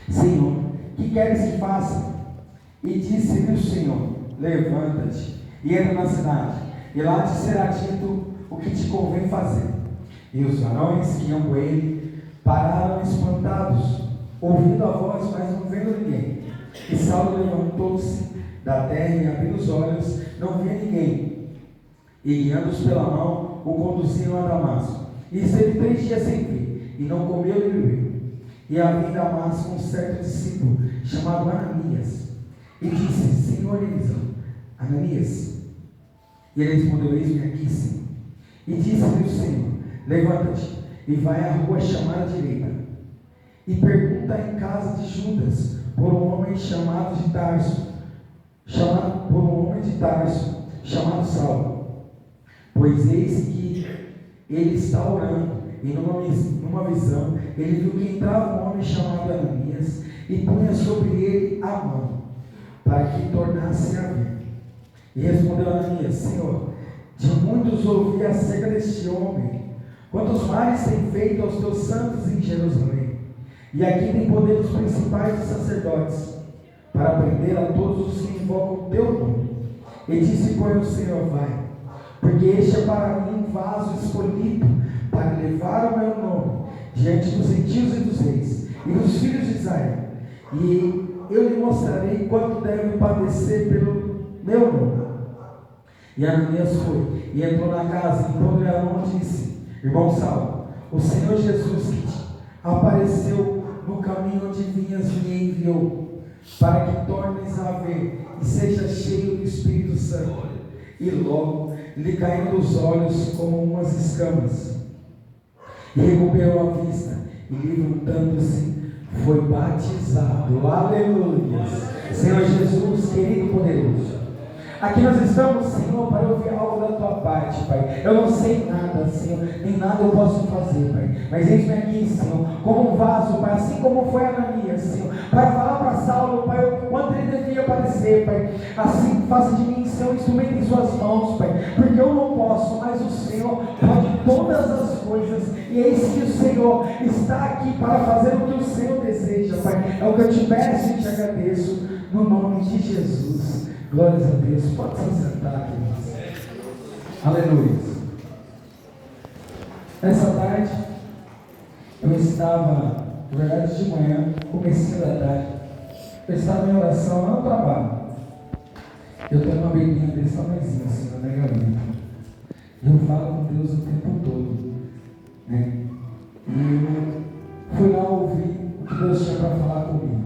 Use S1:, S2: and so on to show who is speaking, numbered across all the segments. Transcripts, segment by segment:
S1: Senhor, que queres que faça? E disse-lhe o Senhor: levanta-te e entra na cidade, e lá te será dito o que te convém fazer. E os varões que iam com ele pararam espantados, ouvindo a voz, mas não vendo ninguém. E Saulo levantou-se da terra e, abrindo os olhos, não via ninguém. E, guiando-os pela mão, o conduziam a Damasco. E esteve 3 dias sem vir, e não comeu nem bebeu. E havia em Damasco um certo discípulo, chamado Ananias. E disse: Senhor, Ananias. E ele respondeu: eis-me aqui, Senhor. E disse-lhe o Senhor: levanta-te e vai à rua chamada direita, e pergunta em casa de Judas por um homem chamado chamado Saulo. Pois eis que ele está orando, e numa visão ele viu que entrava um homem chamado Ananias, e punha sobre ele a mão, para que tornasse a ver. E respondeu Ananias: Senhor, de muitos ouvi acerca deste homem, quantos males tem feito aos teus santos em Jerusalém. E aqui tem poder dos principais dos sacerdotes, para prender a todos os que invocam o teu nome. E disse, pois, o Senhor: vai, porque este é para mim um vaso escolhido, para levar o meu nome diante dos gentios e dos reis, e dos filhos de Israel. E eu lhe mostrarei quanto deve padecer pelo meu nome. E Ananias foi, e entrou na casa, e pondo-lhe a mão, disse: irmão Saulo, o Senhor Jesus que te apareceu no caminho onde vinhas me enviou, para que tornes a ver e seja cheio do Espírito Santo. E logo lhe caíram dos olhos como umas escamas, e recuperou a vista, e levantando-se foi batizado. Aleluia! Senhor Jesus, querido e poderoso, aqui nós estamos, Senhor, para ouvir algo da tua parte, Pai. Eu não sei nada, Senhor, nem nada eu posso fazer, Pai. Mas eis-me aqui, Senhor, como um vaso, Pai, assim como foi Ananias, Senhor, para falar para Saulo, Pai, o quanto ele devia padecer, Pai. Assim, faça de mim, Senhor, um instrumento em suas mãos, Pai, porque eu não posso, mas o Senhor pode todas as coisas. E eis que o Senhor está aqui para fazer o que o Senhor deseja, Pai. É o que eu te peço e te agradeço, no nome de Jesus. Glórias a Deus. Pode se sentar, queridos. Aleluia. Nessa tarde, eu estava, na verdade de manhã, comecinho da tarde, eu estava em oração lá no trabalho. Eu tenho uma bebinha desse tamanhozinho, assim, na minha gaveta. E eu falo com Deus o tempo todo, né? E eu fui lá ouvir o que Deus tinha para falar comigo.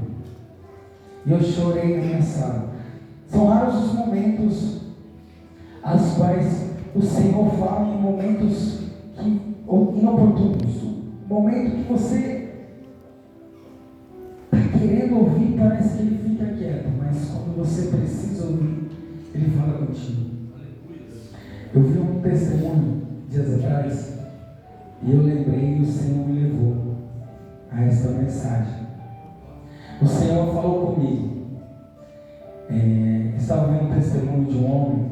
S1: E eu chorei na minha sala. São raros os momentos as quais o Senhor fala em momentos inoportunos. Momento que você está querendo ouvir, parece que ele fica quieto, mas quando você precisa ouvir, ele fala contigo. Eu vi um testemunho dias atrás e eu lembrei e o Senhor me levou a esta mensagem. O Senhor falou comigo. Estava vendo um testemunho de um homem.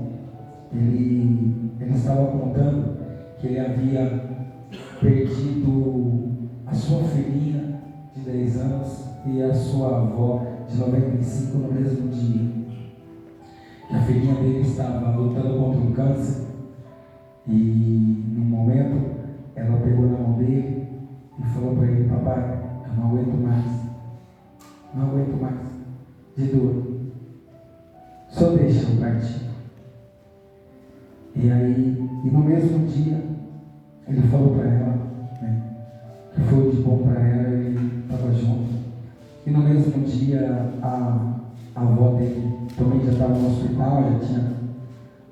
S1: Ele estava contando que ele havia perdido a sua filhinha de 10 anos e a sua avó de 95 no mesmo dia. E a filhinha dele estava lutando contra um câncer e no momento ela pegou na mão dele e falou para ele: papai, eu não aguento mais de dor. Só deixa eu partir. E aí, no mesmo dia, ele falou para ela, né, que foi de bom para ela, ele estava junto. E no mesmo dia, a avó dele também já estava no hospital, já tinha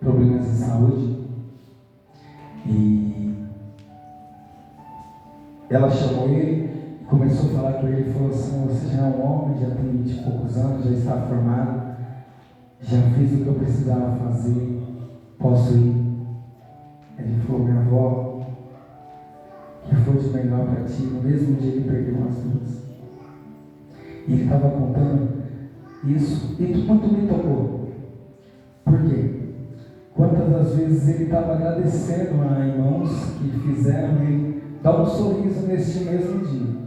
S1: problemas de saúde. E ela chamou ele, começou a falar com ele, falou assim: você já é um homem, já tem 20 e poucos anos, já está formado. Já fiz o que eu precisava fazer, posso ir? Ele falou: minha avó, que foi de melhor para ti, no mesmo dia ele perdeu as duas. E ele estava contando isso, e muito me tocou. Por quê? Quantas das vezes ele estava agradecendo a irmãos que fizeram ele dar um sorriso neste mesmo dia.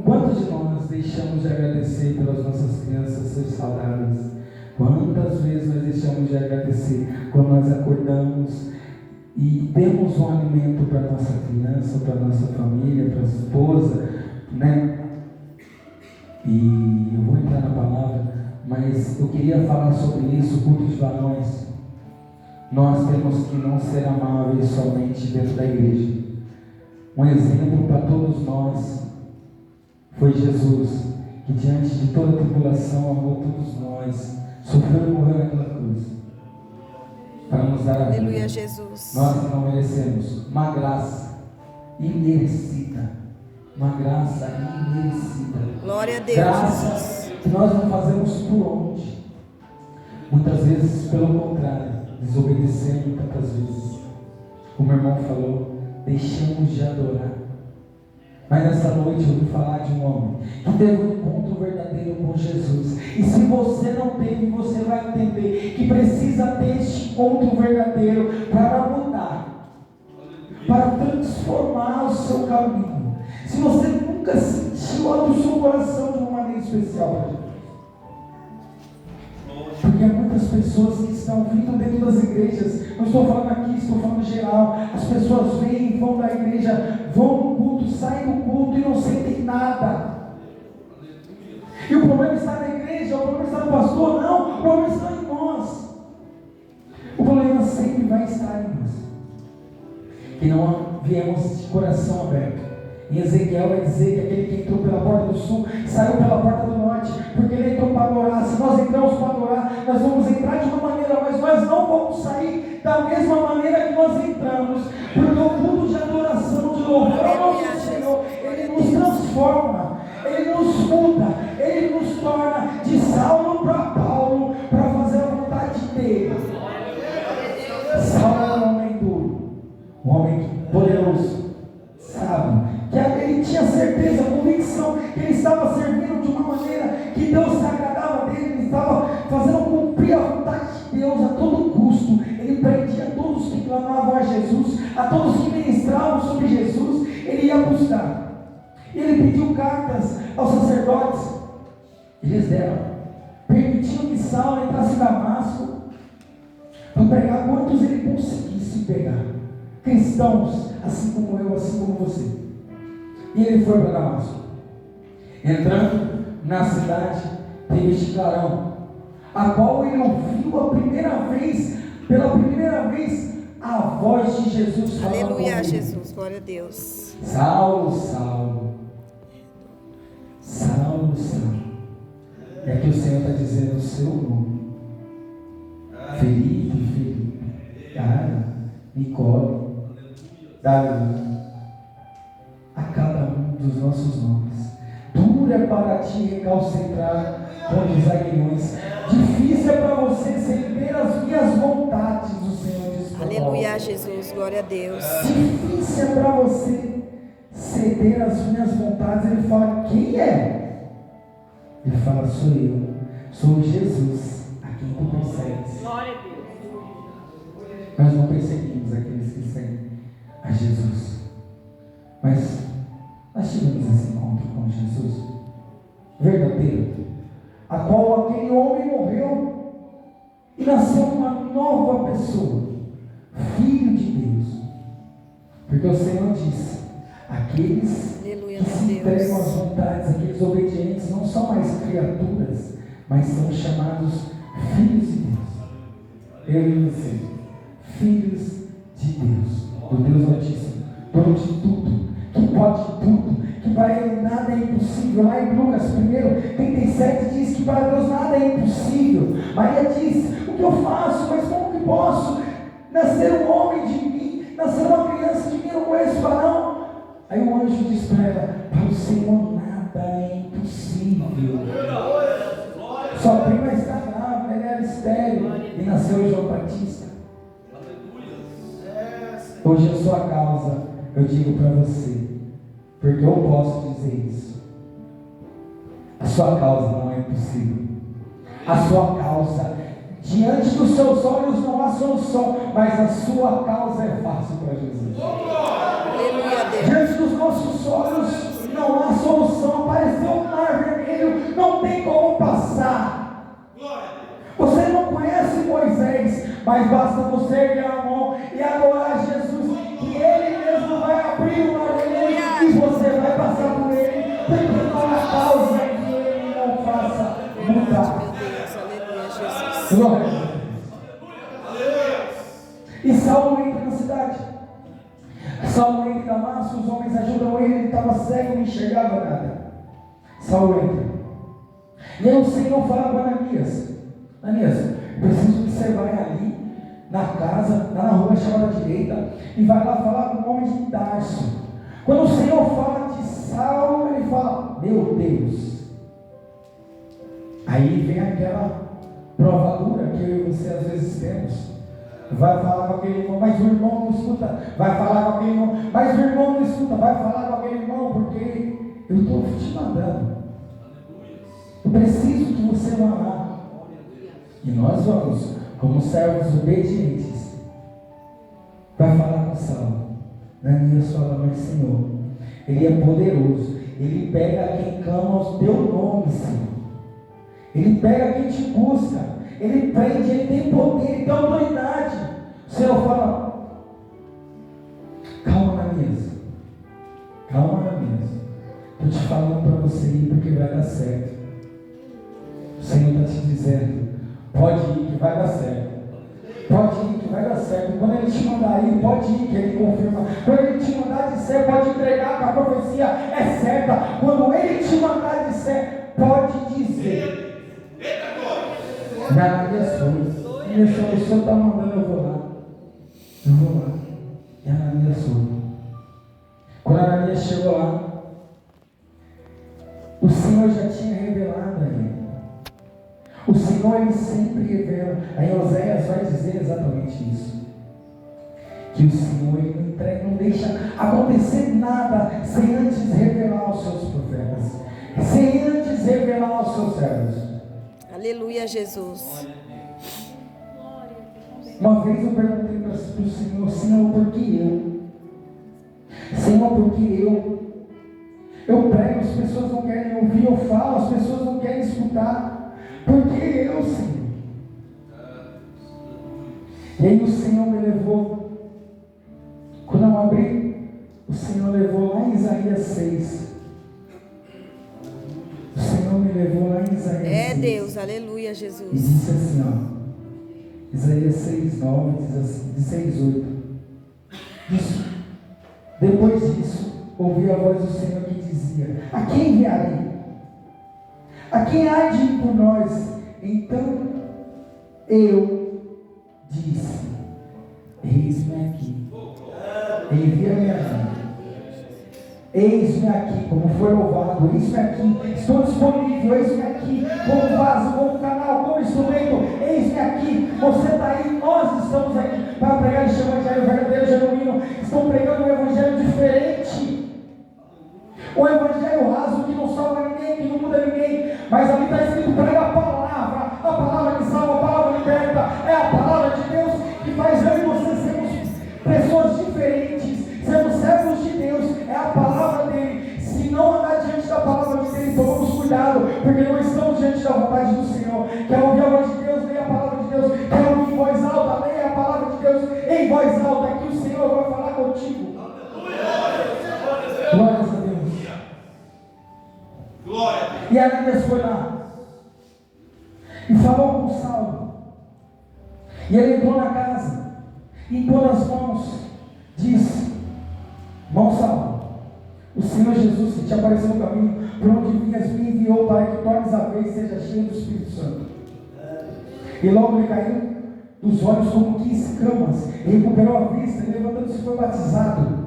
S1: Quantos de nós deixamos de agradecer pelas nossas crianças serem saudáveis? Quantas vezes nós deixamos de agradecer quando nós acordamos e temos um alimento para a nossa criança, para a nossa família, para a esposa, né? E eu vou entrar na palavra, mas eu queria falar sobre isso, culto de varões. Nós temos que não ser amáveis somente dentro da igreja. Um exemplo para todos nós foi Jesus, que diante de toda a tribulação amou todos nós, sofreu e morreu naquela cruz, para nos dar a vida.
S2: Aleluia, Jesus.
S1: Nós não merecemos uma graça imerecida. Uma graça imerecida.
S2: Glória a Deus.
S1: Graça que nós não fazemos por onde. Muitas vezes, pelo contrário, desobedecemos tantas vezes. Como o irmão falou, deixamos de adorar. Mas nessa noite eu vou falar de um homem que teve um encontro verdadeiro com Jesus. E se você não teve, você vai entender que precisa ter este encontro verdadeiro para mudar, para transformar o seu caminho. Se você nunca sentiu, abre o seu coração de uma maneira especial para Deus. Porque há muitas pessoas que estão vindo dentro das igrejas. Não estou falando aqui, estou falando geral. As pessoas vêm, vão da igreja, vão no culto, saem do culto e não sentem nada. E o problema está na igreja, o problema está no pastor? Não, o problema está em nós. O problema sempre vai estar em nós. Que não viemos de coração aberto. Em Ezequiel vai dizer que aquele que entrou pela porta do sul saiu pela porta do norte, porque ele entrou para adorar. Se nós entramos para adorar, nós vamos entrar de uma maneira, mas nós não vamos sair da mesma maneira que nós entramos, porque o culto de adoração, de louvor ao nosso Senhor, ele nos transforma, ele nos muda, ele nos torna de Saulo para Paulo, para fazer a vontade dele. Saulo era um homem duro, um homem poderoso, sábio, que ele tinha certeza, convicção que ele estava servindo de uma maneira que Deus se agradava dele, ele estava fazendo cumprir a vontade de Deus a todo custo. Ele prendia a todos que clamavam a Jesus, a todos que ministravam sobre Jesus, ele ia buscar. Ele pediu cartas aos sacerdotes, eles deram, permitiam que Saulo entrasse em Damasco para pegar quantos ele conseguisse pegar, cristãos, assim como eu, assim como você. E ele foi para Damasco. Entrando na cidade, teve este clarão, a qual ele ouviu pela primeira vez, a voz de Jesus falando.
S2: Aleluia, Jesus, glória a Deus.
S1: Saulo, Saulo, Saulo, Saulo. É que o Senhor está dizendo o seu nome. Felipe, Cara, Nicole, Davi. A cada um dos nossos nomes. Duro é para ti recalcitrar contra os aguilhões. Difícil é para você ceder as minhas vontades, o Senhor diz.
S2: Aleluia, Jesus, glória a Deus.
S1: Difícil é para você ceder as minhas vontades. Ele fala, quem é? Ele fala, sou eu. Sou Jesus, a quem tu persegues.
S2: Glória a Deus.
S1: Nós não perseguimos aqueles que seguem a Jesus. Mas nós tivemos esse encontro com Jesus verdadeiro, a qual aquele homem morreu e nasceu uma nova pessoa, filho de Deus. Porque o Senhor disse, aqueles que se entregam às vontades, aqueles obedientes, não são mais criaturas, mas são chamados filhos de Deus. Eu e você, filhos de Deus, do Deus Altíssimo, dono de tudo, que pode tudo, que para ele nada é impossível. Lá em Lucas 1:37 diz que para Deus nada é impossível. Maria diz, o que eu faço, mas como que posso nascer um homem de mim, nascer uma criança de mim, eu não conheço varão? Aí o anjo diz para ela, para o Senhor nada é impossível. Sua prima está grávida, ela era estéril e nasceu João Batista. Hoje a sua causa, eu digo para você, porque eu posso dizer isso, a sua causa não é impossível. A sua causa, diante dos seus olhos não há solução, mas a sua causa é fácil para Jesus.
S2: Aleluia, Deus.
S1: Diante dos nossos olhos não há solução, mas basta você erguer a mão e adorar Jesus, que Ele mesmo vai abrir o mar vermelho e você vai passar por ele, porque não há causa que Ele não faça mudar.
S2: Meu Deus, aleluia, Jesus.
S1: Glória a Deus. E Saulo entra na cidade. Saulo entra em Damasco, os homens ajudam ele estava cego, não enxergava nada. Saulo entra. E aí o Senhor fala para Ananias: Ananias, preciso que você vai ali na casa, lá na rua chamada direita, e vai lá falar com o homem de Tarso. Quando o Senhor fala de Saulo, ele fala: meu Deus. Aí vem aquela provadura que eu e você às vezes temos. Vai falar com aquele irmão, mas o irmão não escuta. Vai falar com aquele irmão, mas o irmão não escuta. Vai falar com aquele irmão, porque eu estou te mandando. Eu preciso que você vá lá. E nós vamos, como servos obedientes. Vai falar com Saulo. Ananias fala: mas Senhor, Ele é poderoso. Ele pega quem clama ao teu nome, Senhor. Ele pega quem te busca. Ele prende, ele tem poder, ele tem autoridade. O Senhor fala: calma, Ananias. Calma, Ananias. Estou te falando para você ir, porque vai dar certo. O Senhor está te dizendo: pode ir, que vai dar certo. Pode ir, que vai dar certo. Quando Ele te mandar ir, pode ir, que Ele confirma. Quando Ele te mandar dizer, pode entregar, que a profecia é certa. Quando Ele te mandar dizer, pode dizer. E Ananias foi. E o Senhor está mandando, eu vou lá. Eu vou lá. E Ananias foi. Quando Ananias chegou lá, o Senhor já tinha revelado a ele. O Senhor, Ele sempre revela. Aí Oséias vai dizer exatamente isso. Que o Senhor, Ele não entrega, não deixa acontecer nada sem antes revelar aos seus profetas. Sem antes revelar aos seus servos.
S2: Aleluia, Jesus.
S1: Uma vez eu perguntei para o Senhor: Senhor, por que eu? Senhor, por que eu? Eu prego, as pessoas não querem ouvir, eu falo, as pessoas não querem escutar. Por que eu, Senhor? E aí o Senhor me levou. Quando eu abri, o Senhor levou lá em Isaías 6. O Senhor me levou lá em Isaías 6.
S2: É Deus, aleluia,
S1: E
S2: Jesus.
S1: disse assim, ó. Isaías 6:9, diz assim, de 6:8. Depois disso, ouvi a voz do Senhor que dizia: a quem enviarei? A quem há de ir por nós? Então eu disse: eis-me aqui, envia-me a mim. Eis-me aqui, como foi louvado, eis-me aqui, estou disponível, eis-me aqui, como vaso, como canal, como instrumento, eis-me aqui, você está aí, nós estamos aqui para pregar este evangelho verdadeiro, genuíno. Estão pregando um evangelho diferente, um evangelho raso que não salva ninguém, que não muda ninguém, mas ali está escrito: prega a palavra que salva, a palavra liberta, é a palavra de Deus que faz eu e você sermos pessoas diferentes, sermos servos de Deus, é a palavra dele. Se não andar diante da palavra dele, tomamos cuidado, porque não estamos diante da vontade do Senhor. Quer ouvir a voz de Deus, leia a palavra de Deus. Quer ouvir em voz alta, leia a palavra de Deus em voz alta, que o Senhor vai falar contigo. Glórias a Deus. E Ananias foi lá e falou com Saulo. E ele entrou na casa, impôs as mãos, disse: irmão Saulo, o Senhor Jesus, que te apareceu no caminho, por onde vinhas, me enviou para que tornes a ver e seja cheio do Espírito Santo. E logo lhe caiu dos olhos como que escamas, e recuperou a vista, e levantando-se foi batizado.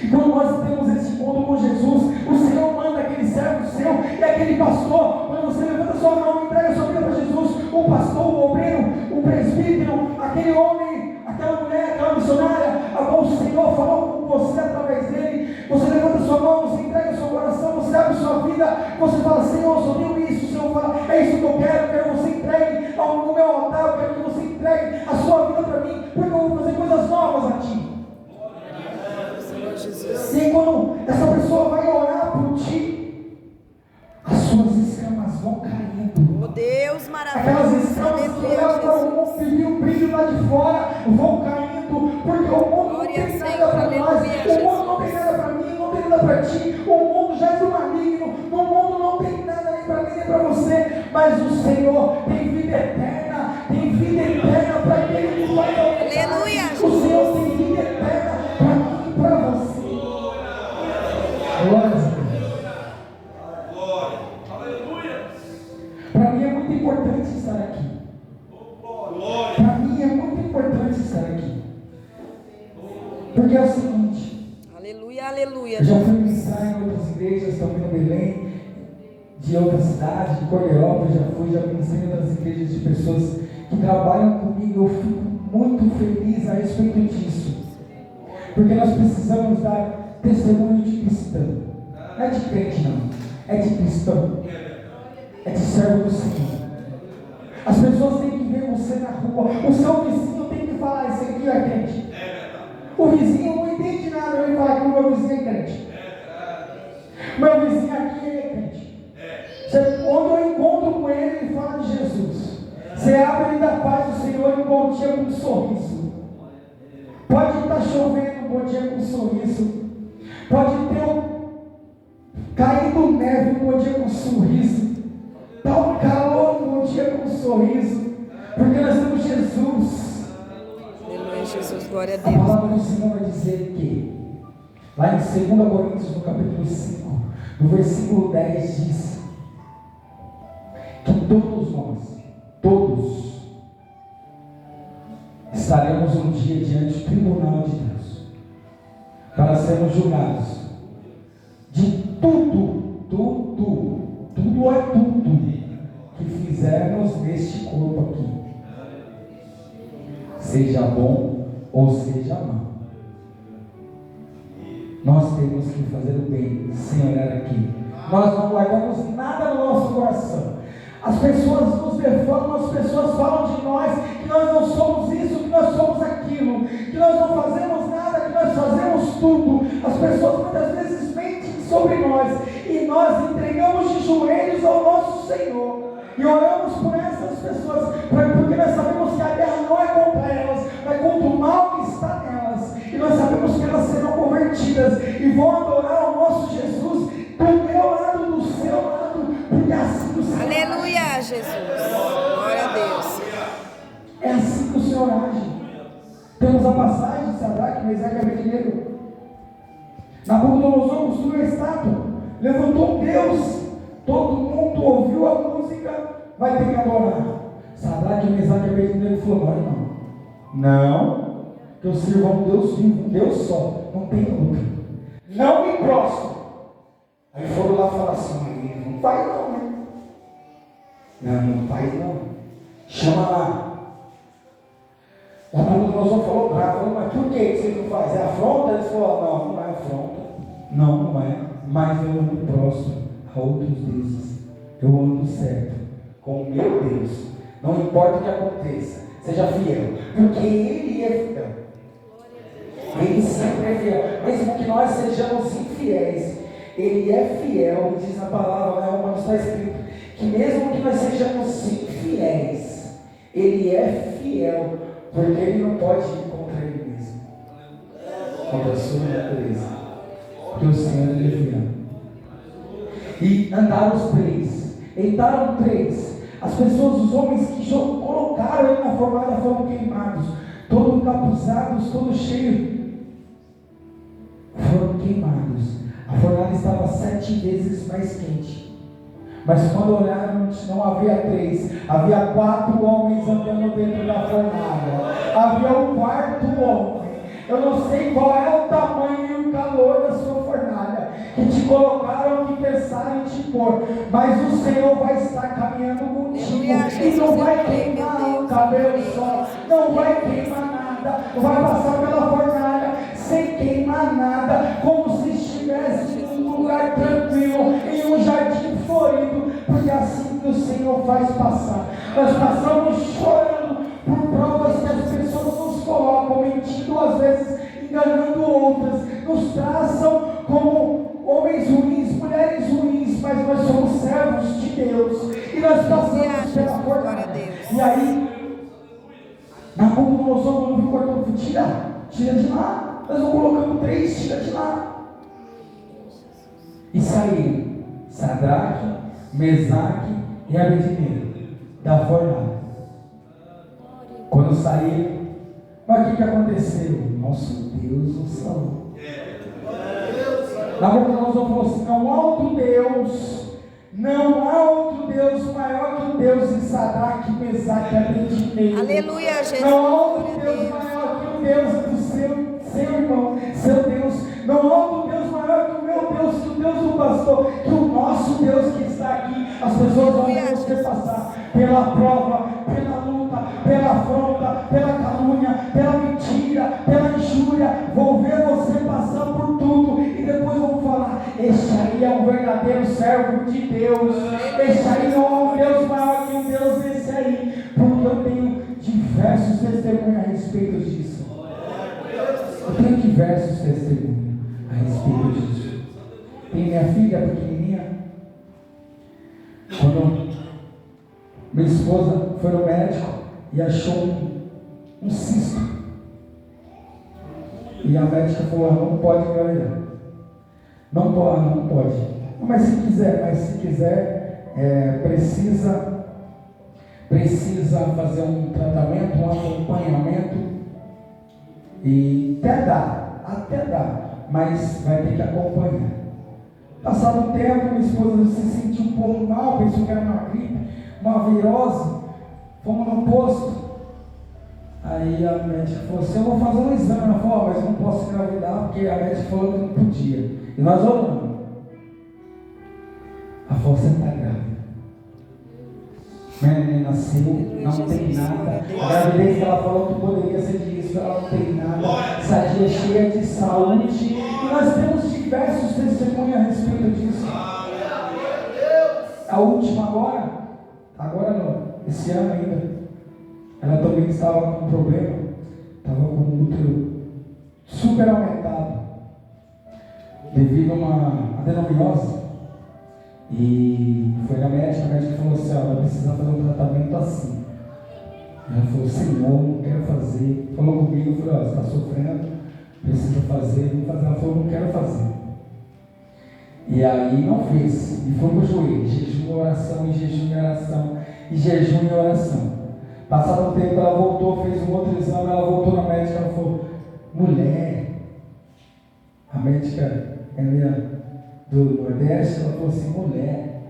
S1: E quando nós temos esse encontro com Jesus, o Senhor manda aquele servo seu e aquele pastor. Quando você levanta sua mão e entrega sua vida para Jesus, o pastor, o obreiro, o presbítero, aquele homem, aquela mulher, aquela missionária, a qual o Senhor falou com você através dele, você levanta sua mão, você entrega seu coração, você abre sua vida, você fala: Senhor, eu só tenho isso. O Senhor fala: é isso que eu quero que você entregue no meu altar, eu quero que você entregue a sua vida para mim, porque eu vou fazer coisas novas a ti. E aí, quando essa pessoa vai orar por ti, as suas escamas escamas vão caindo.
S2: Oh Deus maravilhoso.
S1: Aquelas escamas que
S2: Aleluia,
S1: olhavam para o
S2: Jesus.
S1: mundo e viam o brilho lá de fora vão caindo, porque o mundo não
S2: Glória
S1: tem
S2: ao
S1: nada
S2: Senhor,
S1: para nós,
S2: aleluia,
S1: o mundo não tem nada para mim, não tem nada para ti, o mundo já é do maligno, o mundo não tem nada nem para mim nem para você, mas o Senhor tem vida eterna para aquele que vai alcançar.
S2: Aleluia.
S1: O Senhor tem vida eterna para mim e para você. Glória a Deus. Para mim é muito importante estar aqui. Para mim é muito importante estar aqui. Porque é o seguinte.
S2: Aleluia, aleluia.
S1: Eu já fui ministrar em outras igrejas, também no Belém, de outra cidade, de Corderópolis, já ministrei em outras igrejas de pessoas que trabalham comigo. Eu fico muito feliz a respeito disso. Porque nós precisamos dar testemunho de cristão. Não é de crente não, é de cristão. É de servo do Senhor. As pessoas têm que ver você na rua. O seu vizinho tem que falar: esse aqui é crente. O vizinho não entende nada, ele fala que o meu vizinho é crente. Meu vizinho aqui é crente. Quando eu encontro com ele, ele fala de Jesus. Você abre ele da paz do Senhor e um bom dia com um sorriso. Pode estar chovendo, um bom dia com um sorriso. Pode ter caindo neve, um bom dia com um sorriso. Dá um calor, um bom dia com um sorriso. Porque nós temos Jesus.
S2: Aleluia, Jesus, glória a
S1: A
S2: Deus.
S1: palavra do Senhor vai dizer que, lá em 2 Coríntios, no capítulo 5, no versículo 10, diz que todos nós, estaremos um dia diante do tribunal de Deus, para sermos julgados de tudo é tudo que fizermos neste corpo aqui, seja bom ou seja mal. Nós temos que fazer o bem sem olhar aqui. Nós não guardamos nada no nosso coração. As pessoas nos defamam, as pessoas falam de nós que nós não somos isso, que nós somos aquilo, que nós não fazemos nada, que nós fazemos tudo. As pessoas muitas vezes mentem sobre nós e nós entregamos de joelhos ao nosso Senhor e oramos por essas pessoas, porque nós sabemos que a guerra não é contra elas, mas contra o mal que está nelas, e nós sabemos que elas serão convertidas e vão adorar o nosso Jesus do meu lado, do seu lado, porque é assim que o Senhor
S2: Aleluia, Jesus. Glória a Deus.
S1: é assim que o Senhor age. Temos a passagem de Sadraque, Mesaque e Abednego. Nabucodonosor construiu a estátua, levantou um Deus, todo mundo ouviu a música, vai ter que adorar. Sadraque, Mesaque e Abednego falou: não, que eu sirvo a um Deus vivo, um Deus só, não tem outro. Não me prostro. Aí foram lá falar assim: não faz não, né? Não faz não. Chama lá. O Nabucodonosor falou bravo: mas por que você não faz? É afronta? Eles falaram: não é afronta. Não é. Mas eu não me prostro a outros deuses. Eu ando certo com o meu Deus. Não importa o que aconteça, seja fiel, porque Ele é fiel. Ele sempre é fiel. Mesmo que nós sejamos infiéis, Ele é fiel. E diz na palavra, né, como está escrito, que mesmo que nós sejamos infiéis, Ele é fiel, porque Ele não pode ir contra Ele mesmo, contra a sua natureza, porque o Senhor é fiel. E andaram os três, entraram três. As pessoas, os homens que colocaram Ele na fornalha foram queimados, todos encapuzados, todos cheios, foram queimados. A fornalha estava 7 vezes mais quente. Mas quando olharam, não havia 3, havia 4 homens andando dentro da fornalha. Havia um 4º homem. Eu não sei qual é o tamanho e o calor da sua fornalha, que te colocaram, que pensaram em te pôr, mas o Senhor vai estar caminhando contigo, e não vai queimar o cabelo só, não vai queimar nada, vai passar pela fornalha sem queimar nada, como se estivesse em um lugar tranquilo, em um jardim florido, porque é assim que o Senhor faz passar. Nós passamos chorando por provas que as pessoas nos colocam, mentindo às vezes, enganando outras, nos traçam como homens ruins, mulheres ruins, mas nós somos servos de Deus. E nós passamos pela fornalha. E aí, Nabucodonosor, quando viu, cortou, tira de lá. Nós vamos colocando 3, tira de lá. E saíram Sadraque, Mesaque e Abednego da fornalha. Quando saíram, mas o que aconteceu? Nosso Deus nos salvou. Nabucodonosor falou assim: não há outro Deus, não há outro Deus maior que o Deus de Sadraque, Mesaque e Abednego.
S2: Aleluia, Jesus.
S1: Não há outro Deus maior que o Deus do seu irmão, seu Deus. Não há outro Deus maior que o meu Deus, que o Deus do pastor, que o nosso Deus que está aqui. As pessoas vão ver você passar pela prova, pela luta, pela afronta, pela calúnia, pela mentira, pela injúria. Vão ver você passar por tudo e depois vão falar: este aí é um verdadeiro servo de Deus. Este aí não é um Deus maior que um Deus desse aí. Porque eu tenho diversos testemunhos a respeito disso. Eu tenho diversos testemunhos a respeito disso. Tem minha filha pequenininha. Quando minha esposa foi no médico e achou um cisto. E a médica falou: não pode engravidar. Não pode. Mas se quiser, precisa fazer um tratamento, um acompanhamento. E até dá, mas vai ter que acompanhar. Passado um tempo, minha esposa se sentiu um pouco mal, pensou que era uma gripe, uma virose. Fomos no posto. Aí a médica falou assim: eu vou fazer um exame. Ela falou: mas eu não posso engravidar, porque a médica falou que não podia. E nós oramos. Ela falou: você está grávida. Minha neném nasceu, não tem nada. A gravidez que ela falou que poderia ser disso, ela não tem nada. Sadia, cheia de saúde. E nós temos diversos testemunhos a respeito disso. A última agora não, esse ano ainda, ela também estava com um problema, estava com o útero super aumentado, devido a uma adenomiose. E foi na médica, a médica falou assim: ela precisa fazer um tratamento assim. Ela falou: Senhor, não quero fazer. Falou comigo, eu falei: você está sofrendo, precisa fazer, vamos fazer. Ela falou: não quero fazer. E aí não fez, e foi para o joelho, jejum e oração, e jejum e oração, e jejum e oração. Passado um tempo, ela voltou, fez um outro exame, ela voltou na médica, ela falou: mulher, a médica é minha do Nordeste, ela falou assim: mulher,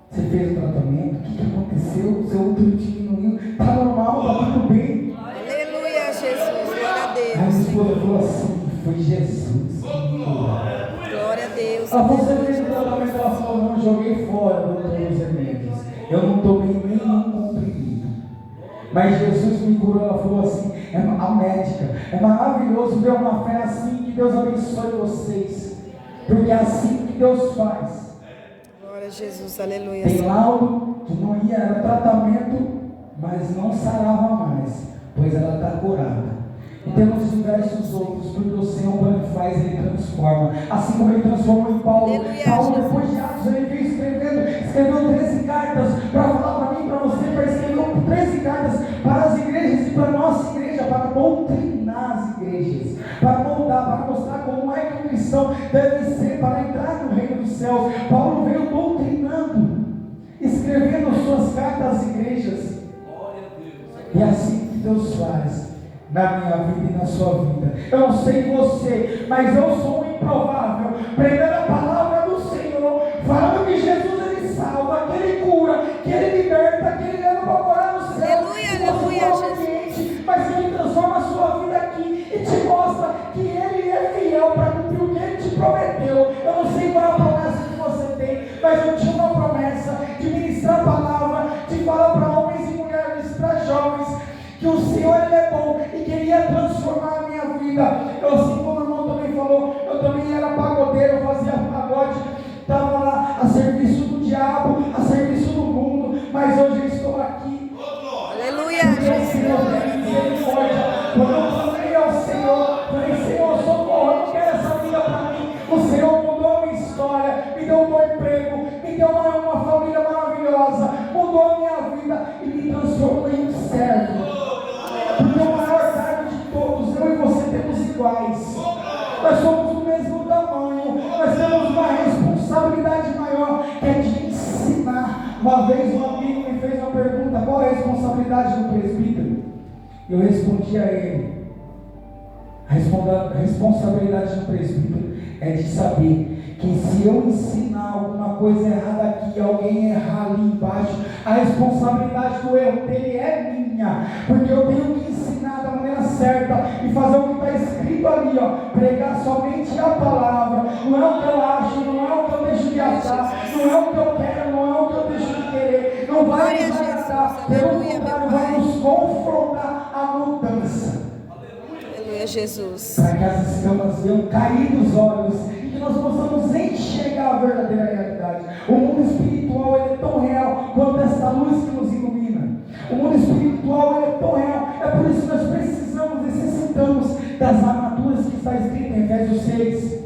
S1: você fez o tratamento, o que aconteceu? O seu útero diminuiu, está normal, está tudo bem.
S2: Aleluia, Jesus, glória a Deus.
S1: Aí a esposa falou assim: foi Jesus.
S2: Glória a Deus.
S1: Ela falou: você fez o tratamento? Ela falou: não, joguei fora dos remédios, eu não tomei nenhum comprimido. Mas Jesus me curou. Ela falou assim: é a médica, é maravilhoso ver uma fé assim. Que Deus abençoe vocês, porque é assim que Deus faz.
S2: Glória a Jesus, aleluia.
S1: Tem laudo que não ia, era tratamento, mas não sarava mais, pois ela está curada. E temos diversos outros, porque o Senhor, quando Ele faz, Ele transforma. Assim como Ele transformou em Paulo.
S2: Aleluia,
S1: Paulo,
S2: Jesus.
S1: depois de Atos, ele veio escreveu 13 cartas para falar para mim, para você, para escrever 13 cartas para as igrejas e para a nossa igreja, para doutrinar as igrejas, para moldar, para mostrar como é que um cristão deve ser para entrar no reino dos céus. Paulo veio doutrinando, escrevendo suas cartas às igrejas. E é assim que Deus faz na minha vida e na sua vida. Eu não sei você, mas eu sou um improvável, pregando a palavra do Senhor, falando que Jesus Ele salva, que Ele cura, que Ele liberta, que Ele leva para morar no céu.
S2: Aleluia, aleluia, Jesus.
S1: Mas Ele transforma a sua vida aqui e te mostra que Ele é fiel para cumprir o que Ele te prometeu. Eu não sei qual é a promessa que você tem, mas eu tinha uma promessa de ministrar a palavra, de falar para homens e mulheres, para jovens, que o Senhor Ele é bom e que Ele ia transformar a minha vida. Eu, assim como o irmão também falou, eu também era pagodeiro, eu fazia pagode, estava lá a serviço do diabo, a serviço do mundo, mas hoje eu estou aqui.
S2: Aleluia,
S1: Porque o
S2: Jesus.
S1: Senhor tem misericórdia. Quando eu falei ao Senhor, falei: Senhor, socorro, eu não quero essa vida para mim. O Senhor mudou a minha história, me deu um bom emprego, me deu Uma vez um amigo me fez uma pergunta: qual é a responsabilidade do presbítero? Eu respondi a ele: a responsabilidade do presbítero é de saber que se eu ensinar alguma coisa errada aqui, alguém errar ali embaixo, a responsabilidade do erro dele é minha, porque eu tenho que ensinar da maneira certa e fazer o que está escrito ali, ó, pregar somente a palavra. Não é o que eu acho, não é o que eu deixo de achar, não é o que eu quero, não é o que eu deixo de querer, não vai nos agradar, pelo contrário, vai nos confrontar a mudança.
S2: Aleluia, Jesus.
S1: Para que as escamas venham cair dos olhos e que nós possamos enxergar a verdadeira realidade. O mundo espiritual ele é tão real quanto esta luz que nos ilumina. O mundo espiritual ele é tão real. É por isso que nós necessitamos das armaduras que está escrito em Efésios 6.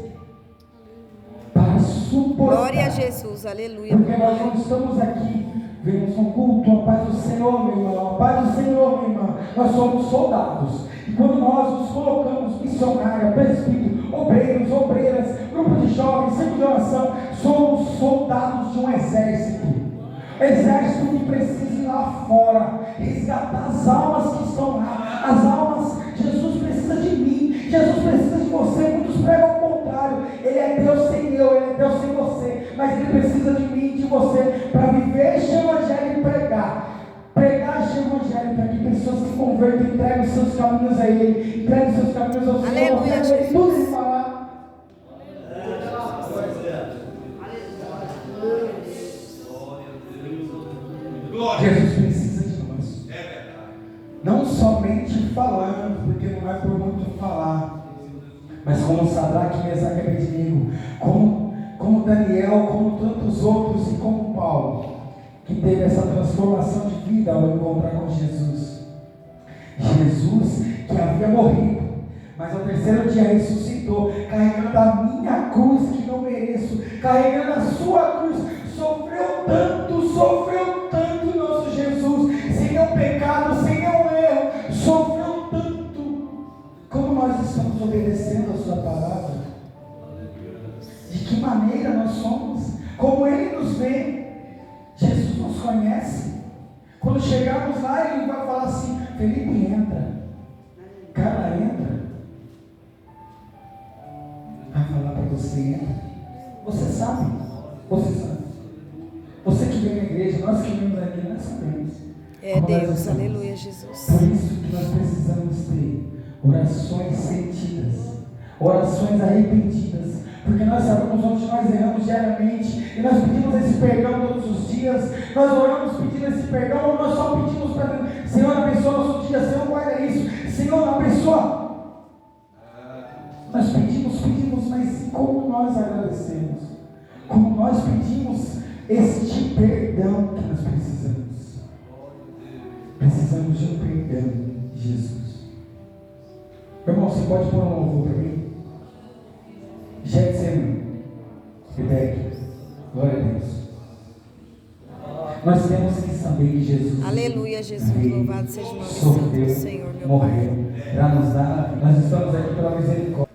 S1: Para suportar.
S2: Glória a Jesus, aleluia.
S1: Porque nós não estamos aqui, vemos um culto, a paz do Senhor, meu irmão, a paz do Senhor, minha irmã. Nós somos soldados. E quando nós nos colocamos missionária, presbítero, obreiros, obreiras, grupo de jovens, centro de oração, somos soldados de um exército. Exército que precisa ir lá fora, resgatar as almas que estão lá. As almas, Jesus precisa de mim, Jesus precisa de você. Muitos pregam ao contrário. Ele é Deus sem eu, Ele é Deus sem você. Mas Ele precisa de mim e de você para viver este evangelho e pregar. Pregar este evangelho para que pessoas se convertam, entreguem os seus caminhos a Ele, entreguem os seus caminhos ao Senhor.
S2: Aleluia, Jesus.
S1: Tudo Ele falar. Jesus precisa de nós. Não somente falando, porque não é por muito falar, mas como Sadraque, Mesaque e Abednego, como Daniel, como tantos outros e como Paulo, que teve essa transformação de vida ao encontrar com Jesus. Jesus que havia morrido, mas ao terceiro dia ressuscitou, carregando a minha cruz que não mereço, carregando a sua cruz. Sofreu tanto nosso Jesus, sem nenhum pecado, sem nenhum erro, sofreu tanto. Como nós estamos obedecendo a sua palavra? De que maneira nós somos? Como Ele nos vê? Jesus nos conhece. Quando chegarmos lá, Ele vai falar assim: Felipe, entra. Cara, entra. Vai falar para você: entra. Você sabe. Você que vem na igreja, nós que vemos aqui, nós sabemos.
S2: É Deus, aleluia, Jesus.
S1: Por isso que nós precisamos ter orações sentidas, orações arrependidas, porque nós sabemos onde nós erramos diariamente, e nós pedimos esse perdão todos os dias. Nós oramos pedindo esse perdão, ou nós só pedimos para Deus: Senhor, abençoa nosso dia, Senhor, guarda isso, Senhor, abençoa. Nós pedimos, mas como nós agradecemos, como nós pedimos este perdão que nós precisamos. Precisamos de um perdão de Jesus. Meu irmão, você pode pôr um louvor para mim? Getsemane, Rebeca, glória a Deus. Nós temos que saber que Jesus,
S2: aleluia, Jesus, louvado seja o nome
S1: sofreu,
S2: santo do Senhor, meu
S1: morreu, para nos dar. Nós estamos aqui pela misericórdia.